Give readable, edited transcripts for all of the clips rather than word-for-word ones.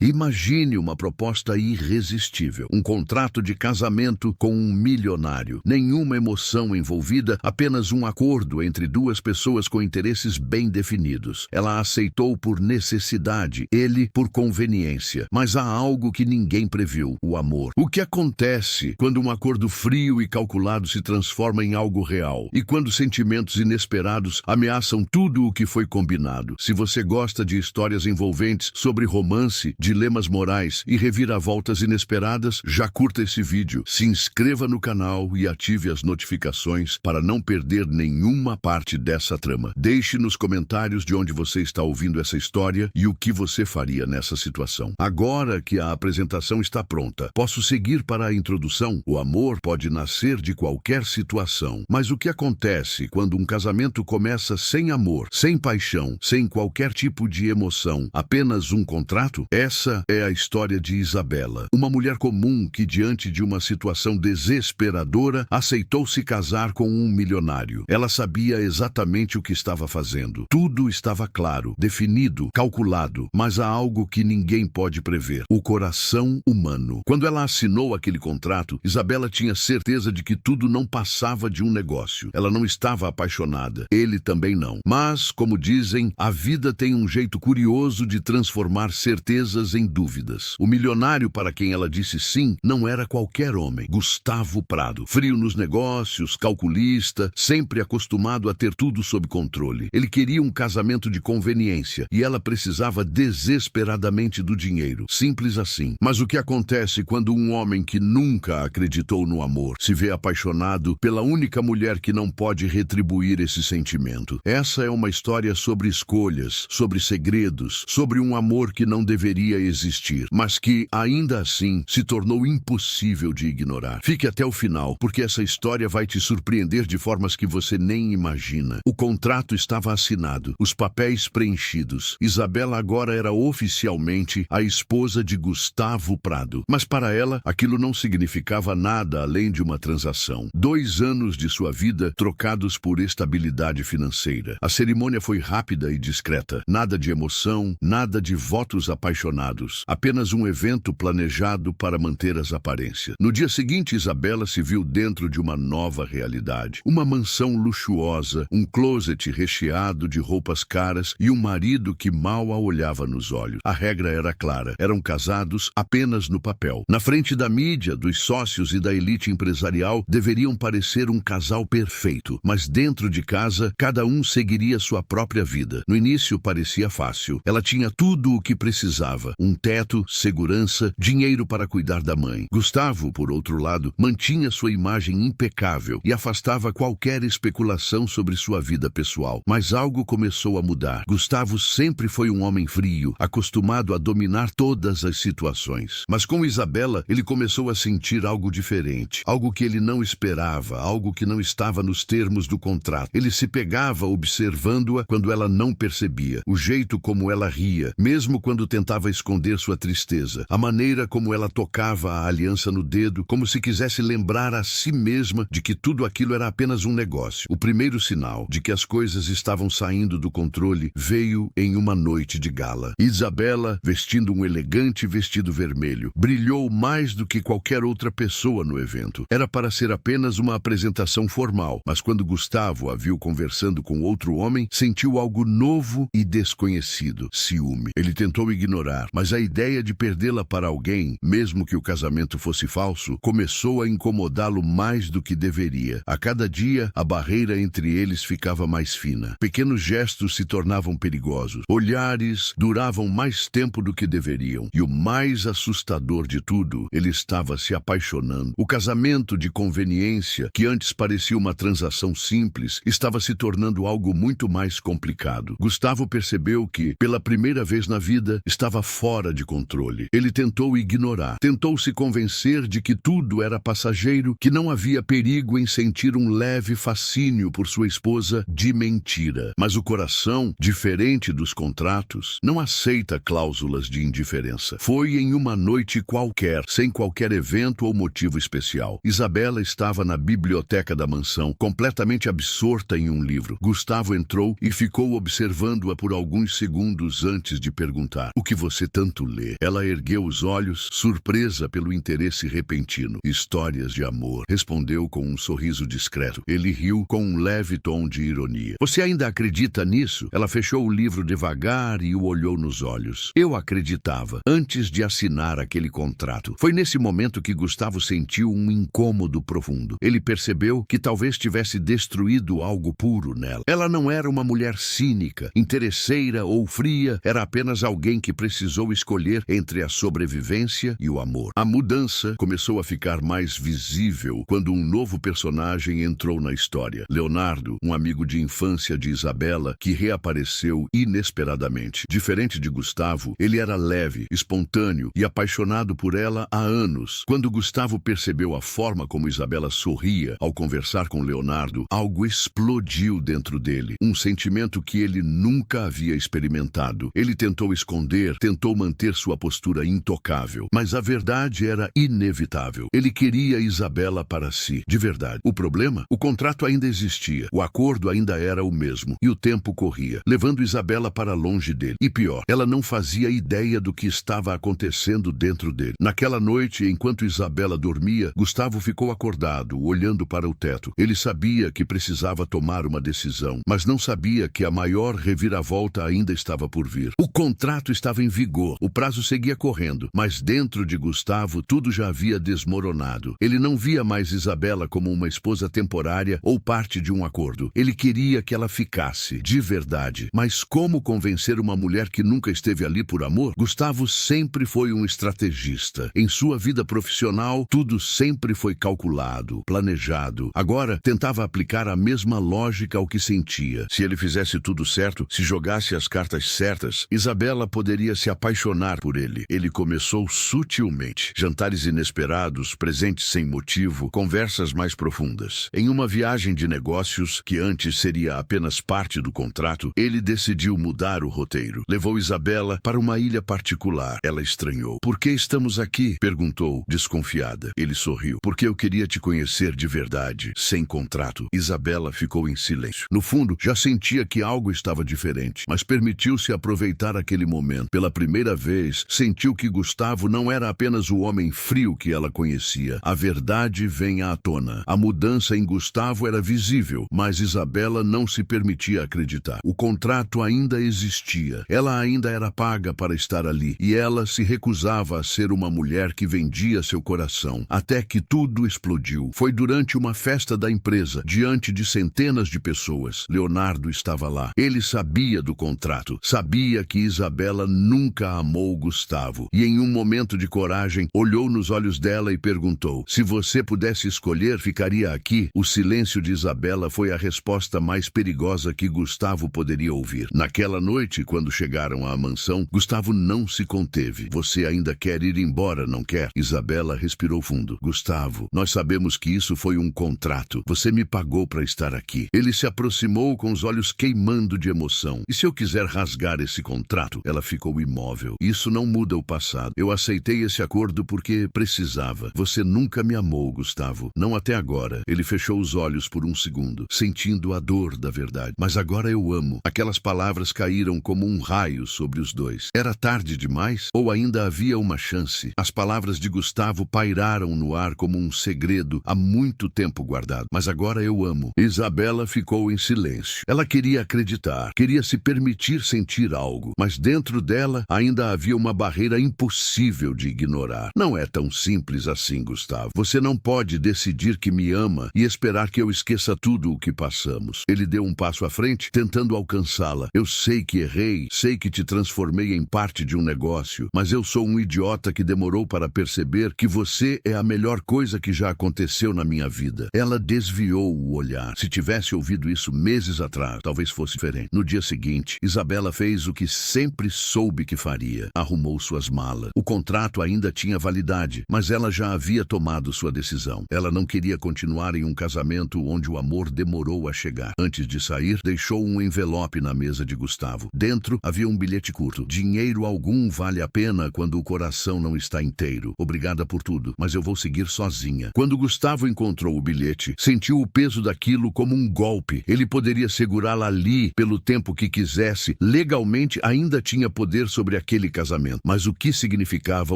Imagine uma proposta irresistível, um contrato de casamento com um milionário. Nenhuma emoção envolvida, apenas um acordo entre duas pessoas com interesses bem definidos. Ela aceitou por necessidade, ele por conveniência. Mas há algo que ninguém previu: o amor. O que acontece quando um acordo frio e calculado se transforma em algo real? E quando sentimentos inesperados ameaçam tudo o que foi combinado? Se você gosta de histórias envolventes sobre romance, dilemas morais e reviravoltas inesperadas, já curta esse vídeo, se inscreva no canal e ative as notificações para não perder nenhuma parte dessa trama. Deixe nos comentários de onde você está ouvindo essa história e o que você faria nessa situação. Agora que a apresentação está pronta, posso seguir para a introdução? O amor pode nascer de qualquer situação, mas o que acontece quando um casamento começa sem amor, sem paixão, sem qualquer tipo de emoção, apenas um contrato? Essa é a história de Isabela, uma mulher comum que, diante de uma situação desesperadora, aceitou se casar com um milionário. Ela sabia exatamente o que estava fazendo. Tudo estava claro, definido, calculado, mas há algo que ninguém pode prever: o coração humano. Quando ela assinou aquele contrato, Isabela tinha certeza de que tudo não passava de um negócio. Ela não estava apaixonada, ele também não. Mas, como dizem, a vida tem um jeito curioso de transformar certezas em dúvidas. O milionário para quem ela disse sim não era qualquer homem. Gustavo Prado. Frio nos negócios, calculista, sempre acostumado a ter tudo sob controle. Ele queria um casamento de conveniência e ela precisava desesperadamente do dinheiro. Simples assim. Mas o que acontece quando um homem que nunca acreditou no amor se vê apaixonado pela única mulher que não pode retribuir esse sentimento? Essa é uma história sobre escolhas, sobre segredos, sobre um amor que não deveria existir, mas que, ainda assim, se tornou impossível de ignorar. Fique até o final, porque essa história vai te surpreender de formas que você nem imagina. O contrato estava assinado, os papéis preenchidos. Isabela agora era oficialmente a esposa de Gustavo Prado. Mas para ela, aquilo não significava nada além de uma transação. 2 anos de sua vida trocados por estabilidade financeira. A cerimônia foi rápida e discreta. Nada de emoção, nada de votos apaixonados. Apenas um evento planejado para manter as aparências. No dia seguinte, Isabela se viu dentro de uma nova realidade. Uma mansão luxuosa, um closet recheado de roupas caras e um marido que mal a olhava nos olhos. A regra era clara: eram casados apenas no papel. Na frente da mídia, dos sócios e da elite empresarial, deveriam parecer um casal perfeito. Mas dentro de casa, cada um seguiria sua própria vida. No início parecia fácil. Ela tinha tudo o que precisava: um teto, segurança, dinheiro para cuidar da mãe. Gustavo, por outro lado, mantinha sua imagem impecável e afastava qualquer especulação sobre sua vida pessoal. Mas algo começou a mudar. Gustavo sempre foi um homem frio, acostumado a dominar todas as situações. Mas com Isabela, ele começou a sentir algo diferente, algo que ele não esperava, algo que não estava nos termos do contrato. Ele se pegava observando-a quando ela não percebia, o jeito como ela ria, mesmo quando tentava esconder sua tristeza, a maneira como ela tocava a aliança no dedo, como se quisesse lembrar a si mesma de que tudo aquilo era apenas um negócio. O primeiro sinal de que as coisas estavam saindo do controle veio em uma noite de gala. Isabela, vestindo um elegante vestido vermelho, brilhou mais do que qualquer outra pessoa no evento. Era para ser apenas uma apresentação formal, mas quando Gustavo a viu conversando com outro homem, sentiu algo novo e desconhecido: ciúme. Ele tentou ignorar, mas a ideia de perdê-la para alguém, mesmo que o casamento fosse falso, começou a incomodá-lo mais do que deveria. A cada dia, a barreira entre eles ficava mais fina. Pequenos gestos se tornavam perigosos. Olhares duravam mais tempo do que deveriam. E o mais assustador de tudo, ele estava se apaixonando. O casamento de conveniência, que antes parecia uma transação simples, estava se tornando algo muito mais complicado. Gustavo percebeu que, pela primeira vez na vida, estava fora de controle. Ele tentou ignorar, tentou se convencer de que tudo era passageiro, que não havia perigo em sentir um leve fascínio por sua esposa de mentira. Mas o coração, diferente dos contratos, não aceita cláusulas de indiferença. Foi em uma noite qualquer, sem qualquer evento ou motivo especial. Isabela estava na biblioteca da mansão, completamente absorta em um livro. Gustavo entrou e ficou observando-a por alguns segundos antes de perguntar: "O que você tanto ler. Ela ergueu os olhos, surpresa pelo interesse repentino. Histórias de amor, respondeu com um sorriso discreto. Ele riu com um leve tom de ironia. Você ainda acredita nisso? Ela fechou o livro devagar e o olhou nos olhos. Eu acreditava, antes de assinar aquele contrato. Foi nesse momento que Gustavo sentiu um incômodo profundo. Ele percebeu que talvez tivesse destruído algo puro nela. Ela não era uma mulher cínica, interesseira ou fria, era apenas alguém que precisou escolher entre a sobrevivência e o amor. A mudança começou a ficar mais visível quando um novo personagem entrou na história. Leonardo, um amigo de infância de Isabela, que reapareceu inesperadamente. Diferente de Gustavo, ele era leve, espontâneo e apaixonado por ela há anos. Quando Gustavo percebeu a forma como Isabela sorria ao conversar com Leonardo, algo explodiu dentro dele, um sentimento que ele nunca havia experimentado. Ele tentou esconder, tentou manter sua postura intocável, mas a verdade era inevitável. Ele queria Isabela para si, de verdade. O problema? O contrato ainda existia, o acordo ainda era o mesmo, e o tempo corria, levando Isabela para longe dele. E pior, ela não fazia ideia do que estava acontecendo dentro dele. Naquela noite, enquanto Isabela dormia, Gustavo ficou acordado, olhando para o teto. Ele sabia que precisava tomar uma decisão, mas não sabia que a maior reviravolta ainda estava por vir. O contrato estava em vigor, o prazo seguia correndo, mas dentro de Gustavo tudo já havia desmoronado. Ele não via mais Isabela como uma esposa temporária ou parte de um acordo. Ele queria que ela ficasse, de verdade. Mas como convencer uma mulher que nunca esteve ali por amor? Gustavo sempre foi um estrategista. Em sua vida profissional, tudo sempre foi calculado, planejado. Agora, tentava aplicar a mesma lógica ao que sentia. Se ele fizesse tudo certo, se jogasse as cartas certas, Isabela poderia se apaixonar por ele. Ele começou sutilmente. Jantares inesperados, presentes sem motivo, conversas mais profundas. Em uma viagem de negócios, que antes seria apenas parte do contrato, ele decidiu mudar o roteiro. Levou Isabela para uma ilha particular. Ela estranhou. "Por que estamos aqui?" perguntou, desconfiada. Ele sorriu. "Porque eu queria te conhecer de verdade, sem contrato." Isabela ficou em silêncio. No fundo, já sentia que algo estava diferente, mas permitiu-se aproveitar aquele momento. Pela primeira vez, sentiu que Gustavo não era apenas o homem frio que ela conhecia. A verdade vem à tona. A mudança em Gustavo era visível, mas Isabela não se permitia acreditar. O contrato ainda existia. Ela ainda era paga para estar ali, e ela se recusava a ser uma mulher que vendia seu coração. Até que tudo explodiu. Foi durante uma festa da empresa, diante de centenas de pessoas. Leonardo estava lá. Ele sabia do contrato, sabia que Isabela nunca amou Gustavo, e em um momento de coragem, olhou nos olhos dela e perguntou: "Se você pudesse escolher, ficaria aqui?" O silêncio de Isabela foi a resposta mais perigosa que Gustavo poderia ouvir. Naquela noite, quando chegaram à mansão, Gustavo não se conteve. "Você ainda quer ir embora, não quer?" Isabela respirou fundo. "Gustavo, nós sabemos que isso foi um contrato. Você me pagou para estar aqui." Ele se aproximou com os olhos queimando de emoção. "E se eu quiser rasgar esse contrato?" Ela ficou imóvel. "Isso não muda o passado. Eu aceitei esse acordo porque precisava. Você nunca me amou, Gustavo. Não até agora." Ele fechou os olhos por um segundo, sentindo a dor da verdade. "Mas agora eu amo." Aquelas palavras caíram como um raio sobre os dois. Era tarde demais? Ou ainda havia uma chance? As palavras de Gustavo pairaram no ar como um segredo há muito tempo guardado. "Mas agora eu amo." Isabela ficou em silêncio. Ela queria acreditar, queria se permitir sentir algo, mas dentro dela ainda havia uma barreira impossível de ignorar. "Não é tão simples assim, Gustavo. Você não pode decidir que me ama e esperar que eu esqueça tudo o que passamos." Ele deu um passo à frente, tentando alcançá-la. "Eu sei que errei, sei que te transformei em parte de um negócio, mas eu sou um idiota que demorou para perceber que você é a melhor coisa que já aconteceu na minha vida." Ela desviou o olhar. Se tivesse ouvido isso meses atrás, talvez fosse diferente. No dia seguinte, Isabela fez o que sempre soube que faria. Arrumou suas malas. O contrato ainda tinha validade, mas ela já havia tomado sua decisão. Ela não queria continuar em um casamento onde o amor demorou a chegar. Antes de sair, deixou um envelope na mesa de Gustavo. Dentro havia um bilhete curto. "Dinheiro algum vale a pena quando o coração não está inteiro. Obrigada por tudo, mas eu vou seguir sozinha." Quando Gustavo encontrou o bilhete, sentiu o peso daquilo como um golpe. Ele poderia segurá-la ali pelo tempo que quisesse. Legalmente, ainda tinha poder sobre sobre aquele casamento. Mas o que significava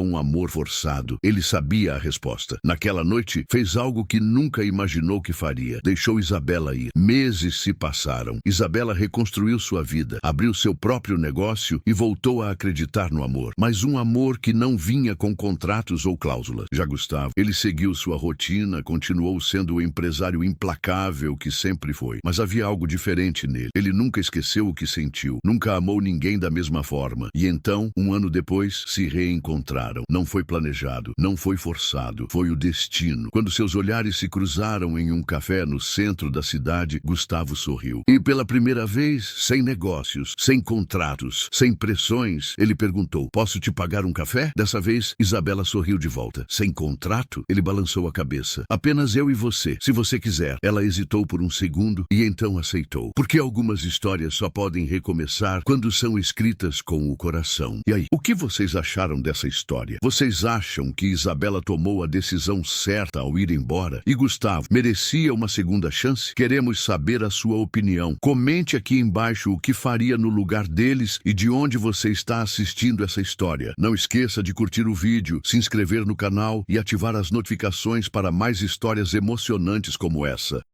um amor forçado? Ele sabia a resposta. Naquela noite, fez algo que nunca imaginou que faria. Deixou Isabela ir. Meses se passaram. Isabela reconstruiu sua vida, abriu seu próprio negócio e voltou a acreditar no amor. Mas um amor que não vinha com contratos ou cláusulas. Já Gustavo, ele seguiu sua rotina, continuou sendo o empresário implacável que sempre foi. Mas havia algo diferente nele. Ele nunca esqueceu o que sentiu, nunca amou ninguém da mesma forma. E então, um ano depois, se reencontraram. Não foi planejado, não foi forçado, foi o destino. Quando seus olhares se cruzaram em um café no centro da cidade, Gustavo sorriu. E pela primeira vez, sem negócios, sem contratos, sem pressões, ele perguntou: "Posso te pagar um café?" Dessa vez, Isabela sorriu de volta. "Sem contrato?" Ele balançou a cabeça. "Apenas eu e você, se você quiser." Ela hesitou por um segundo e então aceitou. Porque algumas histórias só podem recomeçar quando são escritas com o coração. E aí, o que vocês acharam dessa história? Vocês acham que Isabela tomou a decisão certa ao ir embora e Gustavo merecia uma segunda chance? Queremos saber a sua opinião. Comente aqui embaixo o que faria no lugar deles e de onde você está assistindo essa história. Não esqueça de curtir o vídeo, se inscrever no canal e ativar as notificações para mais histórias emocionantes como essa.